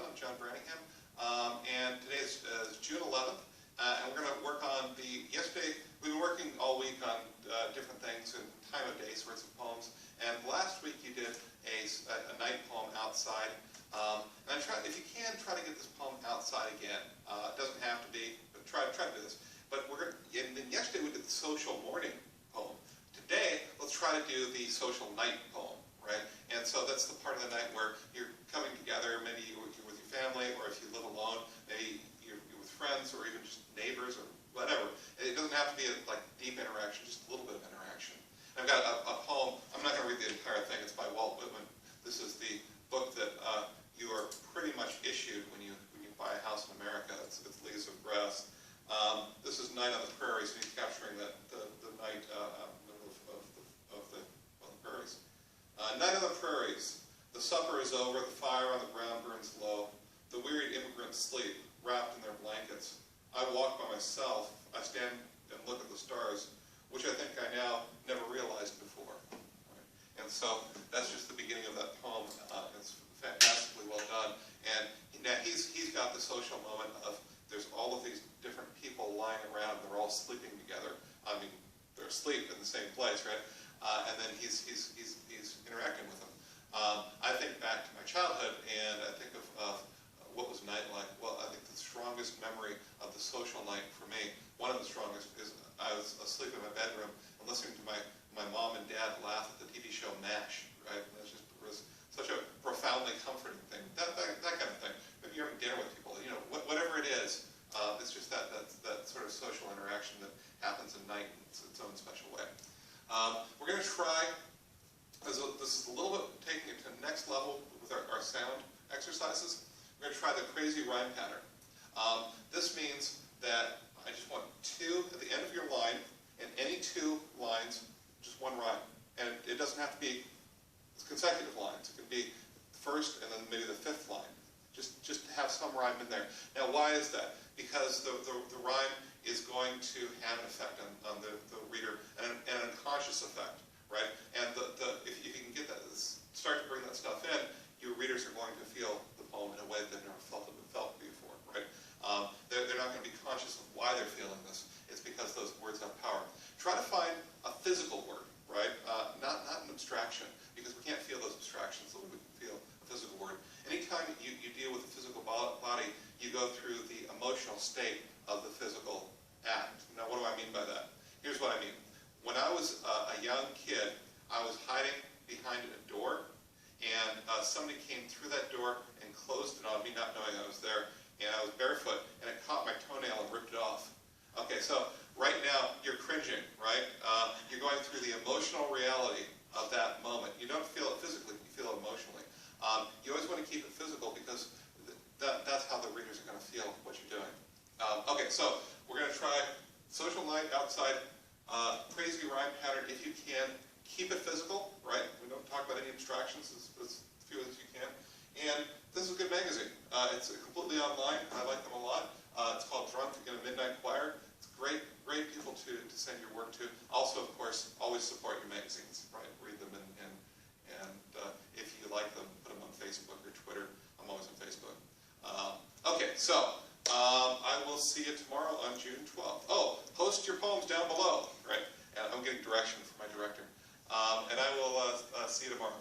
son. I'm John Brantingham, and today is June 11th, and we're going to work on yesterday we've been working all week on different things and time of day sorts of poems, and last week you did a night poem outside, and if you can, try to get this poem outside again. It doesn't have to be, but try to do this. But and then yesterday we did the social morning poem. Today, let's try to do the social night poem, right? And so that's the part of the night where you're coming together, maybe you're with your family, or if you live alone, maybe you're with friends, or even just neighbors, or whatever. It doesn't have to be like deep interaction, just a little bit of interaction. I've got a poem. I'm not going to read the entire thing. It's by Walt Whitman. This is the book that you are pretty much issued when you buy a house in America. It's Leaves of Grass. This is Night on the Prairies, and he's capturing the night of the prairies. Night on the prairies. The supper is over. The fire on the ground burns low. The wearied immigrants sleep, wrapped in their blankets. I walk by myself. I stand and look at the stars, which I think I now never realized before. Right? And so that's just the beginning of that poem. It's fantastically well done. And now he's got the social moment of there's all of these different people lying around. They're all sleeping together. I mean, they're asleep in the same place, right? And then he's interacting with them. I think back to my childhood, and I think of what was night like. Well, I think the strongest memory of the social night for me, one of the strongest, is I was asleep in my bedroom and listening to my mom and dad laugh at the TV show MASH, right? And it was such a profoundly comforting thing. That kind of thing. Maybe you're having dinner with people, whatever it is. It's just that sort of social interaction that happens at night in its own special way. We're going to try, this is a little bit taking it to the next level with our sound exercises. We're going to try the crazy rhyme pattern. This means that I just want two at the end of your line, and any two lines, just one rhyme. And it doesn't have to be consecutive lines. It could be the first and then maybe the fifth line. Just to have some rhyme in there. Now, why is that? Because the rhyme is going to have an effect on the reader, and an unconscious effect, right? And if you can get that, start to bring that stuff in, your readers are going to feel the poem in a way that they've never felt before, right? They're not going to be conscious of why they're feeling this. It's because those words have power. Try to find a physical word, right? Not an abstraction, because we can't feel those abstractions the way we can feel a physical word. Anytime you deal with the physical body, you go through the emotional state of the physical act. Now, what do I mean by that? Here's what I mean. When I was a young kid, I was hiding behind a door, and somebody came through that door and closed it on me, not knowing I was there, and I was barefoot, and it caught my toenail and ripped it off. Okay, so right now, you're cringing, right? You're going through the emotional reality of that moment. You don't feel it physically, you feel it emotionally. You always want to keep it physical, because that's how the readers are going to feel what you're doing. Okay, so we're going to try social night outside, crazy rhyme pattern. If you can, keep it physical, right? We don't talk about any abstractions, as few as you can. And this is a good magazine. It's completely online. I like them a lot. It's called Drunk in a Midnight Choir. It's great people to send your work to. Also, of course, always support your magazines, right? Read them, and if you like them, put them on Facebook or Twitter. I'm always on Facebook. Okay, so I will see you tomorrow on June 12th. Oh, post your poems down below, right? And I'm getting direction from my director. And I will see you tomorrow.